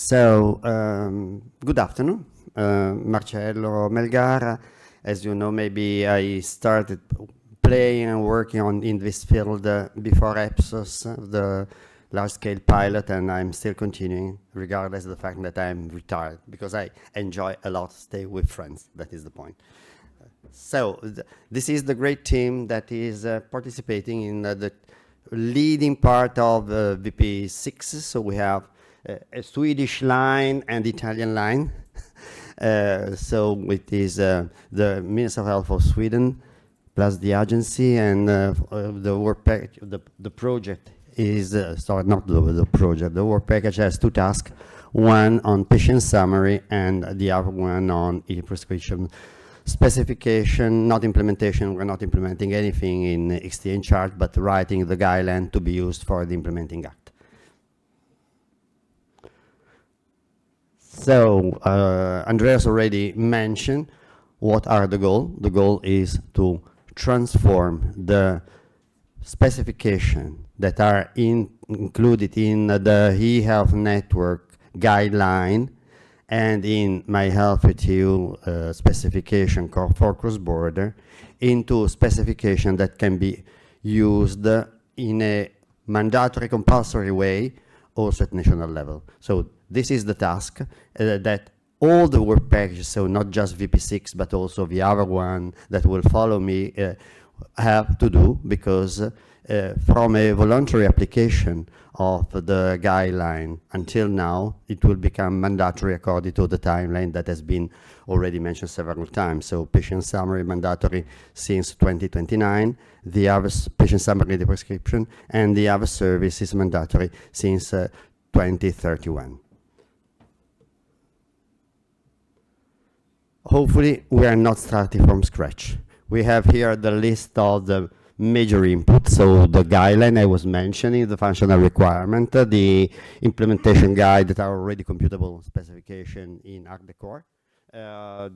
So, good afternoon. Marcello Melgara. As you know, maybe I started playing and working in this field before EPSOS, the large-scale pilot, and I'm still continuing, regardless of the fact that I'm retired, because I enjoy a lot stay with friends. That is the point. So, this is the great team that is participating in the leading part of VP6. So we have a Swedish line and Italian line. So it is the Minister of Health of Sweden plus the agency, and the work package, the project is, sorry, not the project, the work package has two tasks, one on patient summary and the other one on ePrescription specification, not implementation. We're not implementing anything in exchange chart, but writing the guideline to be used for the implementing act. So Andreas already mentioned what are the goal. The goal is to transform the specification that are included in the eHealth network guideline and in My Health with You specification for cross-border into specification that can be used in a mandatory compulsory way also at national level. So this is the task that all the work packages, so not just VP6 but also the other one that will follow me, have to do, because from a voluntary application of the guideline until now, it will become mandatory according to the timeline that has been already mentioned several times. So patient summary mandatory since 2029, the other patient summary, the prescription, and the other service is mandatory since 2031. Hopefully, we are not starting from scratch. We have here the list of the major inputs, so the guideline I was mentioning, the functional requirement, the implementation guide that are already computable specification in ArcDecor,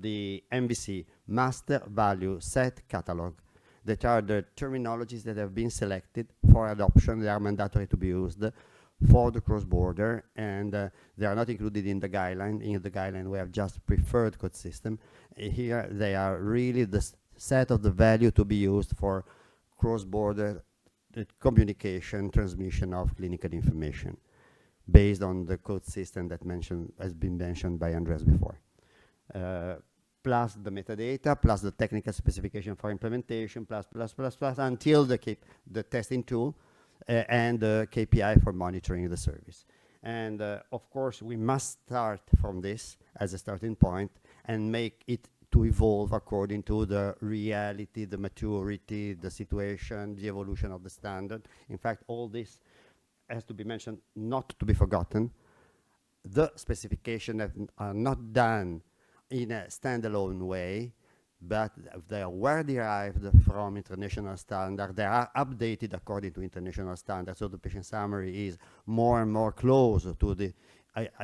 the MVC, master value set catalog, that are the terminologies that have been selected for adoption. They are mandatory to be used for the cross-border, and they are not included in the guideline. In the guideline, we have just preferred code system. Here, they are really the set of the value to be used for cross-border communication, transmission of clinical information based on the code system that has been mentioned by Andreas before. Plus the metadata, plus the technical specification for implementation, plus, until the testing tool and the KPI for monitoring the service. And of course, we must start from this as a starting point and make it to evolve according to the reality, the maturity, the situation, the evolution of the standard. In fact, all this has to be mentioned, not to be forgotten. The specifications are not done in a standalone way, but they were derived from international standards. They are updated according to international standards. So the patient summary is more and more close to the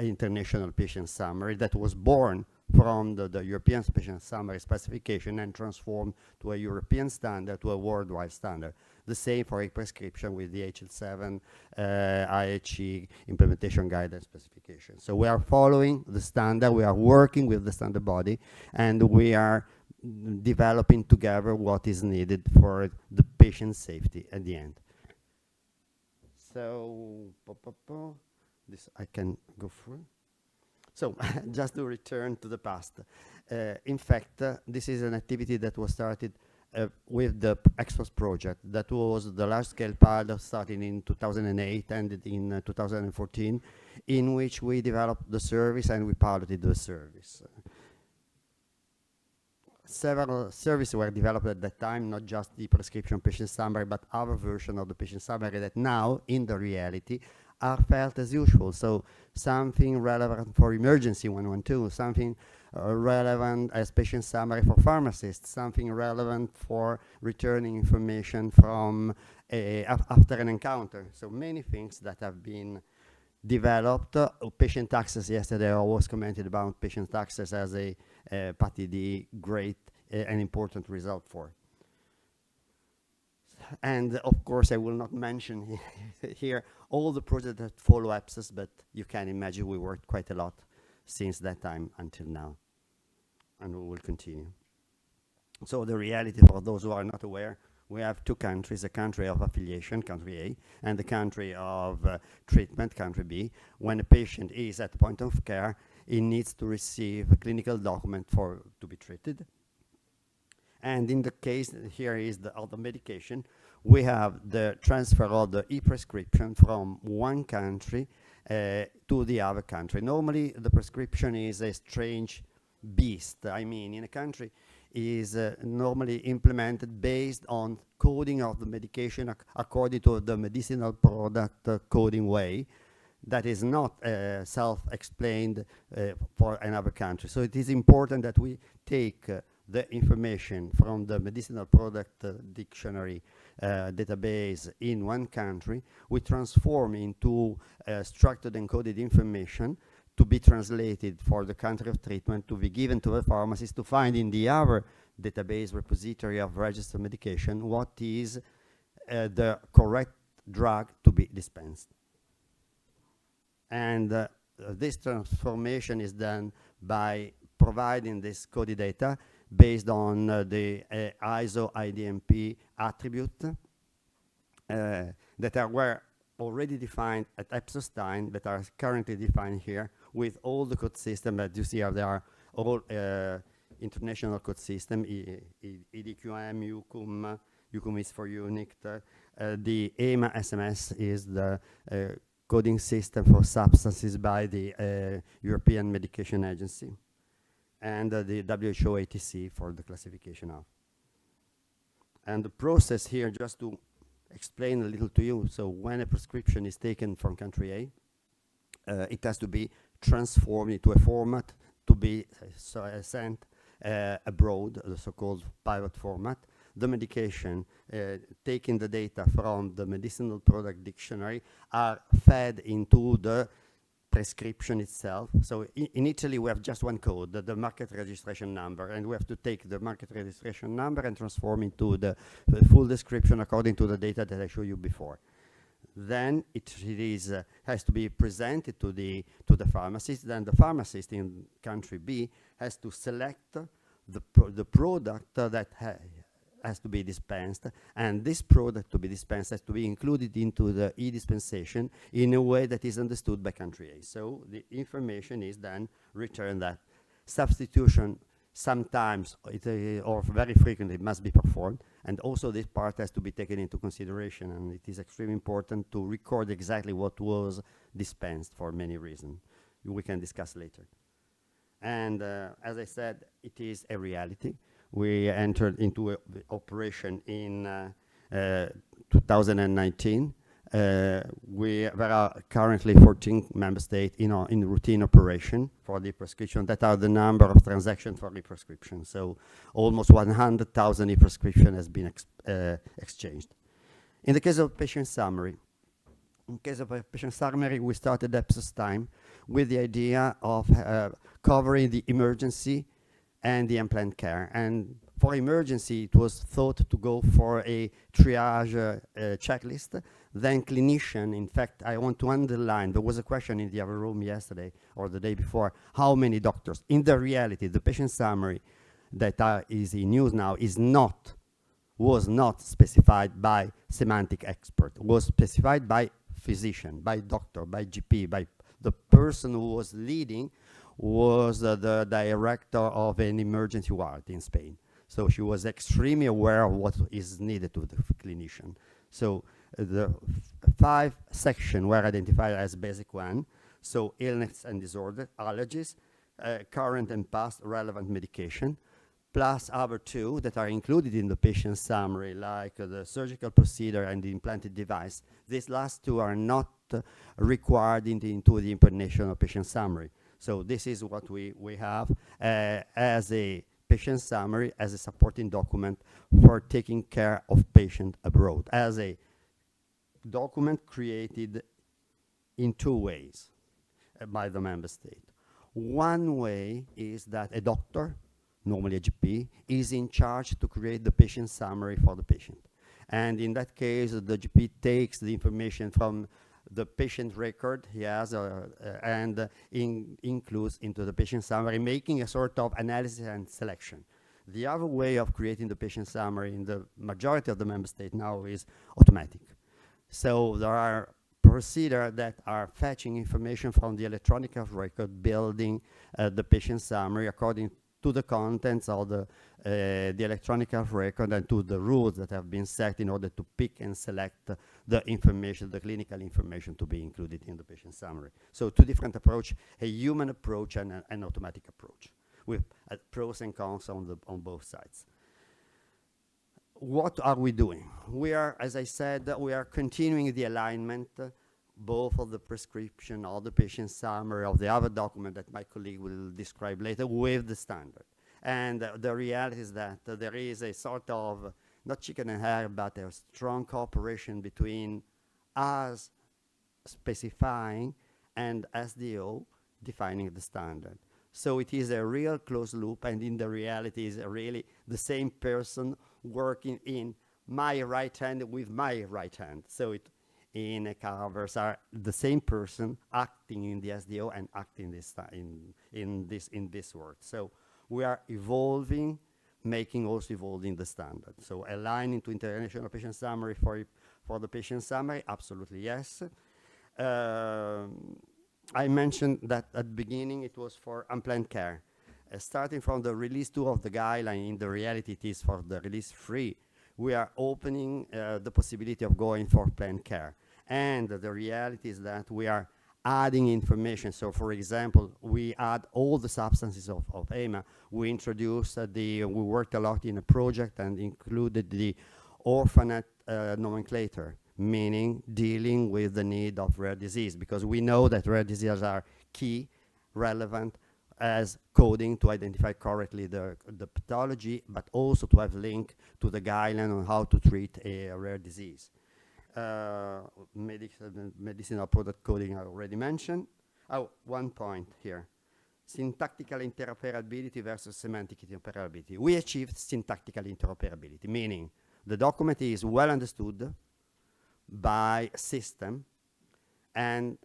international patient summary that was born from the European patient summary specification and transformed to a European standard, to a worldwide standard. The same for ePrescription with the HL7 IHE implementation guidance specification. So we are following the standard, we are working with the standard body, and we are developing together what is needed for the patient safety at the end. So, this I can go through. So, just to return to the past. In fact, this is an activity that was started with the EXPOS project. That was the large-scale pilot starting in 2008, ended in 2014, in which we developed the service and we piloted the service. Several services were developed at that time, not just the prescription patient summary, but other version of the patient summary that now, in the reality, are felt as usual. So something relevant for emergency 112, something relevant as patient summary for pharmacists, something relevant for returning information from after an encounter. So many things that have been developed. Patient access, yesterday I was commented about patient access as a PATD great and important result for. And of course, I will not mention here all the projects that follow EPSIS, but you can imagine we worked quite a lot since that time until now, and we will continue. So the reality, for those who are not aware, we have two countries, a country of affiliation, country A, and the country of treatment, country B. When a patient is at the point of care, he needs to receive a clinical document to be treated. And in the case, here is the other medication, we have the transfer of the ePrescription from one country to the other country. Normally, the prescription is a strange beast. I mean, in a country, is normally implemented based on coding of the medication according to the medicinal product coding way that is not self-explained for another country. So it is important that we take the information from the medicinal product dictionary database in one country, we transform into structured and coded information to be translated for the country of treatment, to be given to the pharmacist to find in the other database repository of registered medication what is the correct drug to be dispensed. And this transformation is done by providing this coded data based on the ISO IDMP attribute that were already defined at EPSIS time, that are currently defined here with all the code system that you see are there, all international code system, EDQM, UCUM, UCUM is for UNICT, the EMA SMS is the coding system for substances by the European Medication Agency, and the WHO ATC for the classification of. And the process here, just to explain a little to you, so when a prescription is taken from country A, it has to be transformed into a format to be sent abroad, the so-called pivot format. The medication, taking the data from the medicinal product dictionary, are fed into the prescription itself. So in Italy, we have just one code, the market registration number, and we have to take the market registration number and transform into the full description according to the data that I showed you before. Then it has to be presented to the pharmacist. Then the pharmacist in country B has to select the product that has to be dispensed, and this product to be dispensed has to be included into the eDispensation in a way that is understood by country A. So the information is then returned. That substitution sometimes or very frequently must be performed, and also this part has to be taken into consideration, and it is extremely important to record exactly what was dispensed for many reasons we can discuss later. And as I said, it is a reality. We entered into operation in 2019. There are currently 14 member states in routine operation for the prescription. That are the number of transactions for the prescription. So almost 100,000 e-prescription has been exchanged. In the case of patient summary, we started EPSIS time with the idea of covering the emergency and the unplanned care. And for emergency, it was thought to go for a triage checklist. Then clinician, in fact, I want to underline, there was a question in the other room yesterday or the day before, how many doctors? In the reality, the patient summary that is in use now was not specified by semantic expert, was specified by physician, by doctor, by GP, by the person who was leading was the director of an emergency ward in Spain. So she was extremely aware of what is needed to the clinician. So the 5 sections were identified as basic one. So illness and disorder, allergies, current and past relevant medication, plus other 2 that are included in the patient summary, like the surgical procedure and the implanted device. These last 2 are not required into the international patient summary. So this is what we have as a patient summary, as a supporting document for taking care of patient abroad, as a document created in 2 ways by the member state. One way is that a doctor, normally a GP, is in charge to create the patient summary for the patient. And in that case, the GP takes the information from the patient record he has and includes into the patient summary, making a sort of analysis and selection. The other way of creating the patient summary in the majority of the member states now is automatic. So there are procedures that are fetching information from the electronic health record, building the patient summary according to the contents of the electronic health record and to the rules that have been set in order to pick and select the information, the clinical information to be included in the patient summary. So two different approaches, a human approach and an automatic approach, with pros and cons on both sides. What are we doing? We are, as I said, we are continuing the alignment both of the prescription, of the patient summary, of the other document that my colleague will describe later with the standard. And the reality is that there is a sort of, not chicken and egg, but a strong cooperation between us specifying and SDO defining the standard. So it is a real closed loop, and in the reality is really the same person working in my right hand with my right hand. So it in a covers are the same person acting in the SDO and acting in this work. So we are evolving, making also evolving the standard. So aligning to international patient summary for the patient summary, absolutely yes. I mentioned that at the beginning it was for unplanned care. Starting from the release 2 of the guideline, in the reality it is for the release 3. We are opening the possibility of going for planned care. And the reality is that we are adding information. So for example, we add all the substances of EMA. We introduced we worked a lot in a project and included the orphanet nomenclator, meaning dealing with the need of rare disease, because we know that rare diseases are key, relevant as coding to identify correctly the pathology, but also to have link to the guideline on how to treat a rare disease. Medicinal product coding I already mentioned. Oh, one point here. Syntactical interoperability versus semantic interoperability. We achieved syntactical interoperability, meaning the document is well understood by system and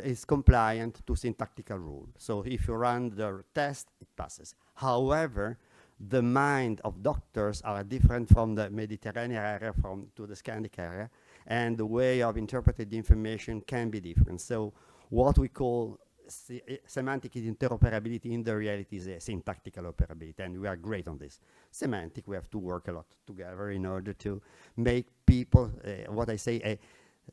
is compliant to syntactical rule. So if you run the test, it passes. However, the mind of doctors are different from the Mediterranean area to the Scandic area, and the way of interpreting the information can be different. So what we call semantic interoperability in the reality is a syntactical operability, and we are great on this. Semantic, we have to work a lot together in order to make people, what I say,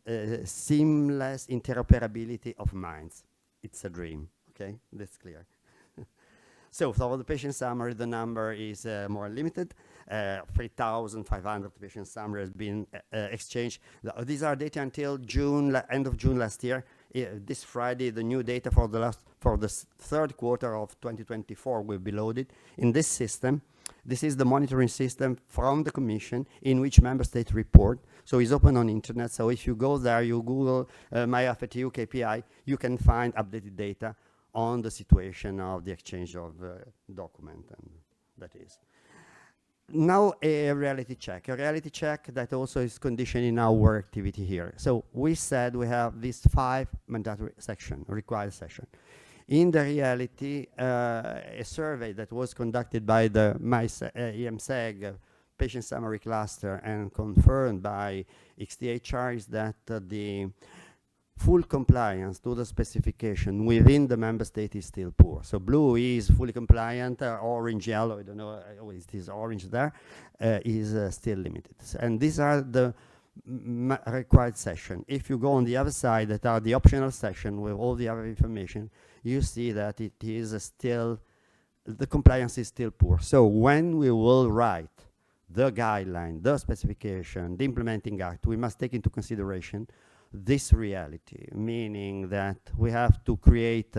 a seamless interoperability of minds. It's a dream, okay? That's clear. So for the patient summary, the number is more limited. 3,500 patient summary has been exchanged. These are data until June, end of June last year. This Friday, the new data for the third quarter of 2024 will be loaded in this system. This is the monitoring system from the Commission in which member states report. So it's open on internet. So if you go there, you Google MyFATU KPI, you can find updated data on the situation of the exchange of document, and that is. Now a reality check that also is conditioning our activity here. So we said we have these 5 mandatory required section. In the reality, a survey that was conducted by the EMSEG patient summary cluster and confirmed by EEHR is that the full compliance to the specification within the member state is still poor. So blue is fully compliant, orange, yellow, I don't know, it is orange there, is still limited. And these are the required session. If you go on the other side, that are the optional section with all the other information, you see that it is still, the compliance is still poor. So when we will write the guideline, the specification, the implementing act, we must take into consideration this reality, meaning that we have to create,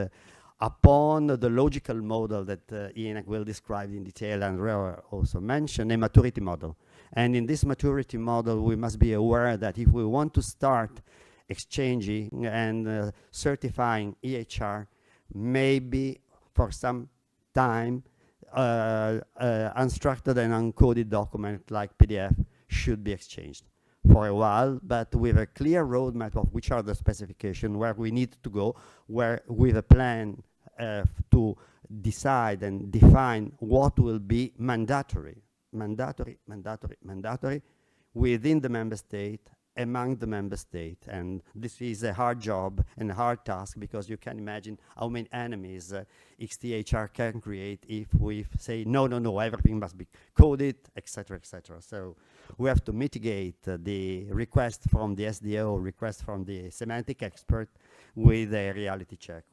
upon the logical model that Ian will describe in detail and Reo also mentioned, a maturity model. And in this maturity model, we must be aware that if we want to start exchanging and certifying EHR, maybe for some time, unstructured and uncoded document like PDF should be exchanged. for a while, but with a clear roadmap of which are the specifications, where we need to go, where with a plan to decide and define what will be mandatory within the member state, among the member state. And this is a hard job and a hard task, because you can imagine how many enemies EEHR can create if we say, no, no, no, everything must be coded, etc., etc. So we have to mitigate the request from the SDO, request from the semantic expert, with a reality check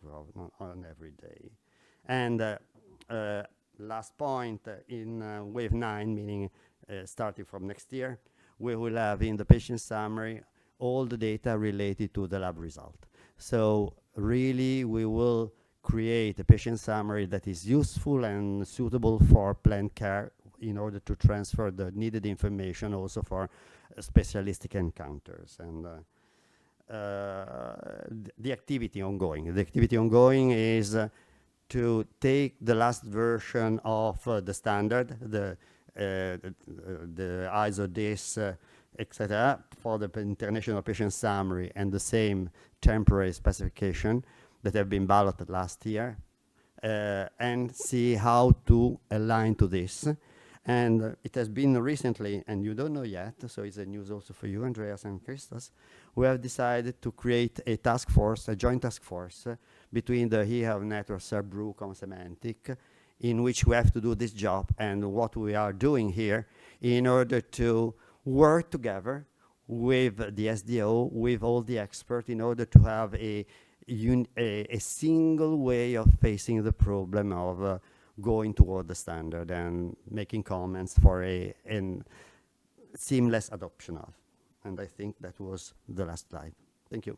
on every day. And last point, in wave 9, meaning starting from next year, we will have in the patient summary all the data related to the lab result. So really, we will create a patient summary that is useful and suitable for planned care in order to transfer the needed information also for specialistic encounters. And the activity ongoing. The activity ongoing is to take the last version of the standard, the ISO DIS, etc., for the international patient summary, and the same temporary specification that have been balloted last year, and see how to align to this. And it has been recently, and you don't know yet, so it's a news also for you, Andreas and Christos, we have decided to create a task force, a joint task force, between the eHealth Network, Cerbrucom, Semantic, in which we have to do this job, and what we are doing here in order to work together with the SDO, with all the experts, in order to have a single way of facing the problem of going toward the standard and making comments for a seamless adoption of. And I think that was the last slide. Thank you.